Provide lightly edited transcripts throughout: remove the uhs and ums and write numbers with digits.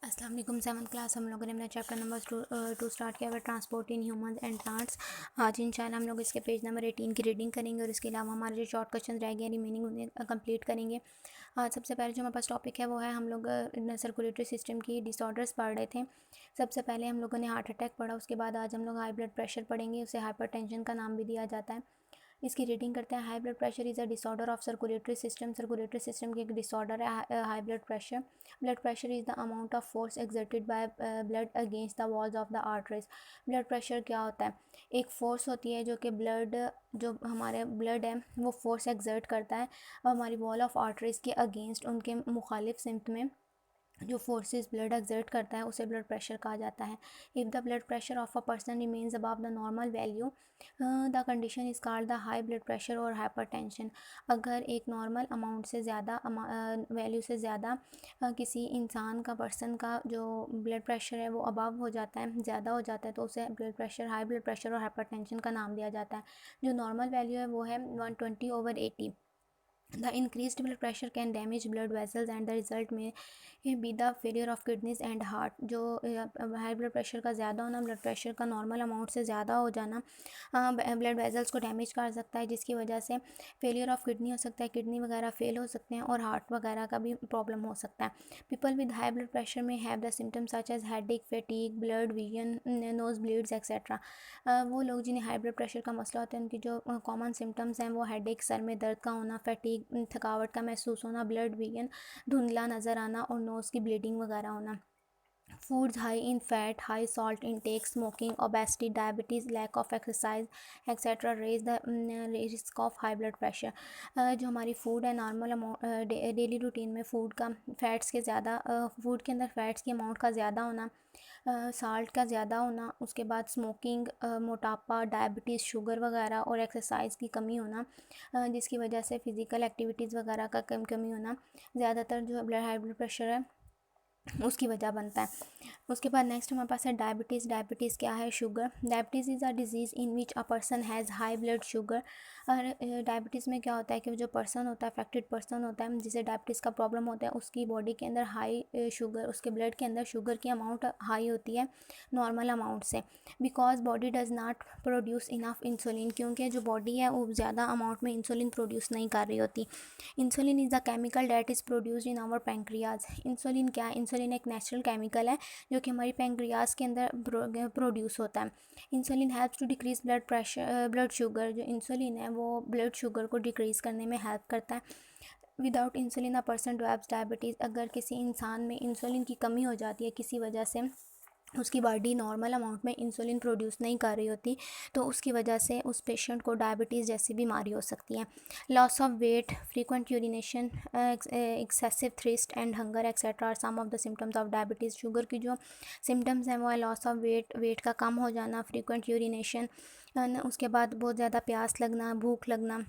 अस्सलाम वालेकुम। 7th class हम लोगों ने अपना चैप्टर नंबर 2 स्टार्ट किया हुआ transport in humans and plants. आज इंशाल्लाह हम लोग इसके पेज नंबर 18 की रीडिंग करेंगे और इसके अलावा हमारे जो शॉर्ट क्वेश्चन रह गए रिमेनिंग उन्हें कंप्लीट करेंगे। आज सबसे पहले जो हमारे पास टॉपिक है वो है हम लोग सर्कुलेटरी सिस्टम की डिसऑर्डर्स पढ़ रहे थे। सबसे पहले हम लोगों ने हार्ट अटैक पढ़ा, उसके बाद आज हम लोग हाई ब्लड प्रेशर पढ़ेंगे, उसे हाइपरटेंशन का नाम भी दिया जाता है। इसकी रीडिंग करते हैं। High blood pressure is a disorder of circulatory system. Circulatory system की एक डिसऑर्डर है high blood pressure. Blood pressure is the amount of force exerted by blood against the walls of the arteries. Blood pressure क्या होता है? एक force होती है जो कि जो हमारे ब्लड है वो फोर्स एक्सर्ट करता है हमारी वॉल ऑफ आर्टरीज के अगेंस्ट, उनके मुखालिफ सिमत में जो फोर्सेस ब्लड एक्सर्ट करता है उसे ब्लड प्रेशर कहा जाता है। If the blood pressure of a person remains above the normal value the condition is called the high blood pressure और हाइपरटेंशन। अगर एक नॉर्मल अमाउंट से ज़्यादा वैल्यू से ज़्यादा किसी इंसान का पर्सन का जो ब्लड प्रेशर है वो अबव हो जाता है, ज़्यादा हो जाता है, तो उसे blood pressure, high blood pressure और हाइपरटेंशन का नाम दिया जाता है। जो नॉर्मल वैल्यू है वो है 120/80। The increased blood pressure can damage blood vessels and the result may be the failure of kidneys and heart। जो हाई ब्लड प्रेशर का ज़्यादा होना, ब्लड प्रेशर का नॉर्मल अमाउंट से ज़्यादा हो जाना ब्लड वेसल्स को डैमेज कर सकता है, जिसकी वजह से फेलियर ऑफ किडनी हो सकता है, किडनी वगैरह फेल हो सकते हैं और हार्ट वगैरह का भी प्रॉब्लम हो सकता है। People with high blood pressure may have the symptoms such as headache, fatigue, blurred vision, nose bleeds etcetera. वो लोग जिन्हें हाई ब्लड प्रेशर का मसला होता है उनकी जो कॉमन सिम्टम्स हैं वो हेडेक, सर में दर्द का होना, फैटीग, थकावट का महसूस होना, ब्लड विजन, धुंधला नज़र आना और नोज़ की ब्लीडिंग वगैरह होना। Foods high in fat, high salt intake, smoking, obesity, diabetes, lack of exercise etcetera raise the risk of high blood pressure. जो हमारी फूड है नॉर्मल अमाउंट डेली रूटीन में फूड का फैट्स के ज़्यादा फूड के अंदर फैट्स की अमाउंट का ज़्यादा होना, साल्ट का ज़्यादा होना, उसके बाद स्मोकिंग, मोटापा, डायबिटीज़, शुगर वगैरह और एक्सरसाइज की कमी होना, जिसकी वजह से फ़िज़िकल एक्टिविटीज़ वगैरह का कमी होना ज़्यादातर जो हाई ब्लड प्रेशर है उसकी वजह बनता है। उसके बाद नेक्स्ट हमारे पास है डायबिटीज़। डायबिटीज़ क्या है? Sugar. Diabetes is a disease in which a person has high blood sugar. और डायबिटीज़ में क्या होता है कि जो पर्सन होता है, अफेक्टेड पर्सन होता है जिसे डायबिटीज़ का प्रॉब्लम होता है, उसकी बॉडी के अंदर हाई शुगर, उसके ब्लड के अंदर शुगर की अमाउंट हाई होती है नॉर्मल अमाउंट से। Because body does not produce enough insulin, क्योंकि जो बॉडी है वो ज़्यादा अमाउंट में इंसुलिन प्रोड्यूस नहीं कर रही होती। Insulin is the chemical that is produced in our pancreas. Insulin क्या है? इंसुलिन एक नेचुरल केमिकल है जो कि हमारी पैंक्रियाज के अंदर प्रोड्यूस होता है। Insulin helps to decrease blood sugar. जो इंसुलिन है वो ब्लड शुगर को डिक्रीज़ करने में हेल्प करता है। Without insulin a person develops diabetes. अगर किसी इंसान में इंसुलिन की कमी हो जाती है किसी वजह से, उसकी बॉडी नॉर्मल अमाउंट में इंसुलिन प्रोड्यूस नहीं कर रही होती, तो उसकी वजह से उस पेशेंट को डायबिटीज़ जैसी बीमारी हो सकती है। Loss of weight, frequent urination, excessive thirst and hunger etcetera are some of the symptoms of diabetes. Sugar की जो सिम्टम्स हैं वो है लॉस ऑफ वेट, वेट का कम हो जाना, फ्रीक्वेंट यूरिनेशन, उसके बाद बहुत ज़्यादा प्यास लगना, भूख लगना,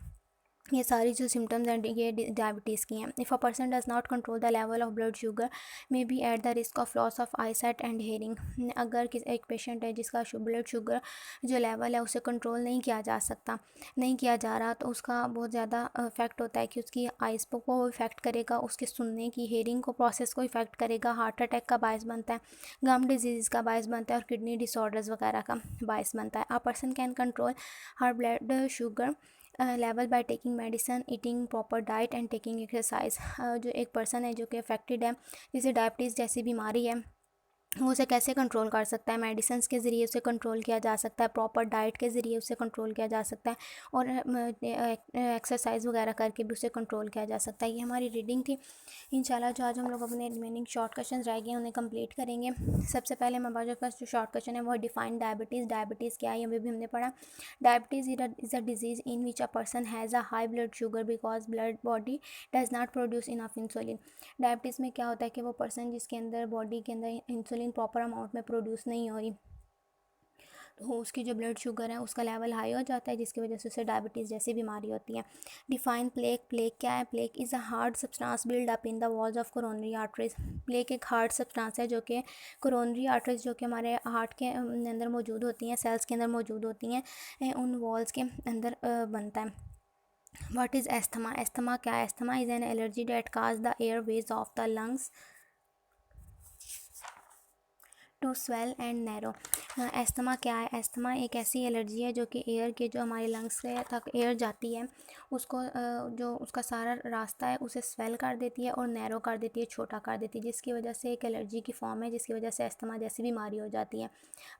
ये सारी जो सिम्टम्स हैं ये डायबिटीज़ की हैं। If a person does not control the level of blood sugar may be at the risk of loss of I site and hearing. अगर एक पेशेंट है जिसका ब्लड शुगर जो लेवल है उसे कंट्रोल नहीं किया जा सकता, नहीं किया जा रहा, तो उसका बहुत ज़्यादा इफेक्ट होता है कि उसकी आइज़ को इफेक्ट करेगा, उसके सुनने की, हेयरिंग को, प्रोसेस को इफेक्ट करेगा, हार्ट अटैक का बायस बनता है, गम डिजीज़ का बायस बनता है और किडनी डिसऑर्डर्स वगैरह का बायस बनता है। A person can control her blood sugar level by taking medicine, eating proper diet and taking exercise. जो एक पर्सन है जो कि अफेक्टेड है, जिसे डायबिटीज़ जैसी बीमारी है, वो उसे कैसे कंट्रोल कर सकता है? मेडिसिन के ज़रिए उसे कंट्रोल किया जा सकता है, प्रॉपर डाइट के ज़रिए उसे कंट्रोल किया जा सकता है और एक्सरसाइज वगैरह करके भी उसे कंट्रोल किया जा सकता है। ये हमारी रीडिंग थी। इंशाल्लाह जो आज हम लोग अपने रिमेनिंग शॉर्ट क्वेश्चन रह गए उन्हें कंप्लीट करेंगे। सबसे पहले हमारे पास फर्स्ट जो शॉर्ट क्वेश्चन है वो डिफाइन डायबिटीज़। डायबिटीज़ क्या है ये भी हमने पढ़ा। Diabetes is a disease in which a person has a high blood sugar because blood body does not produce enough insulin. Diabetes में क्या होता है कि वो पर्सन जिसके अंदर बॉडी के अंदर इंसुलिन प्रॉपर अमाउंट में प्रोड्यूस नहीं हो रही, तो उसकी जो ब्लड शुगर है उसका लेवल हाई हो जाता है, जिसकी वजह से उसे डायबिटीज़ जैसी बीमारी होती है। Define plaque. प्लेक क्या है? Plaque is a hard substance build up in the walls of coronary arteries. Plaque एक हार्ड सब्सटेंस है जो कि कोरोनरी आर्टरीज, जो कि हमारे हार्ट के अंदर मौजूद होती हैं, सेल्स के अंदर मौजूद होती हैं, उन वॉल्स के अंदर बनता है। What is asthma? Asthma क्या है? Asthma is an allergy that causes the airways of the lungs to swell and narrow. Asthma क्या है? एस्थमा एक ऐसी एलर्जी है जो कि एयर के जो हमारे लंग्स से तक एयर जाती है उसको जो उसका सारा रास्ता है उसे स्वेल कर देती है और नैरो कर देती है, छोटा कर देती है, जिसकी वजह से एक एलर्जी की फॉर्म है, जिसकी वजह से एस्थमा जैसी बीमारी हो जाती है।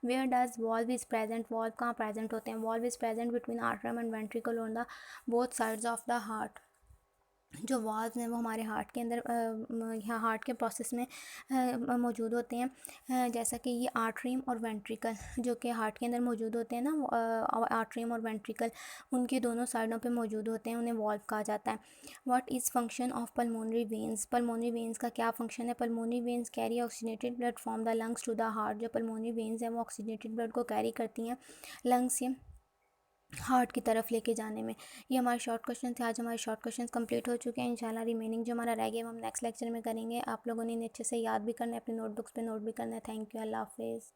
Where does valve is present? Valve कहाँ प्रेजेंट होते हैं? Valve is present between atrium and ventricle on the both sides of the heart. जो वाल्व हैं वो हमारे हार्ट के अंदर यहाँ हार्ट के प्रोसेस में मौजूद होते हैं। जैसा कि ये आर्टरीम और वेंट्रिकल जो कि हार्ट के अंदर मौजूद होते हैं ना, आर्टरीम और वेंट्रिकल उनकी दोनों साइडों पे मौजूद होते हैं, उन्हें वॉल्व कहा जाता है। What is function of pulmonary veins? Pulmonary veins का क्या फंक्शन है? Pulmonary veins carry oxygenated blood from the lungs to the heart. जो पल्मोनरी वेन्स हैं वो ऑक्सीजनेटेड ब्लड को कैरी करती हैं लंग्स से हार्ट की तरफ लेके जाने में। ये हमारे शॉर्ट क्वेश्चन थे। आज हमारे शॉर्ट क्वेश्चन कंप्लीट हो चुके हैं। इंशाल्लाह रिमेनिंग जो हमारा रह गया वो हम नेक्स्ट लेक्चर में करेंगे। आप लोगों ने इन्हें अच्छे से याद भी करना है, अपनी नोटबुक्स पे नोट भी करना है। Thank you. अल्लाह हाफिज़।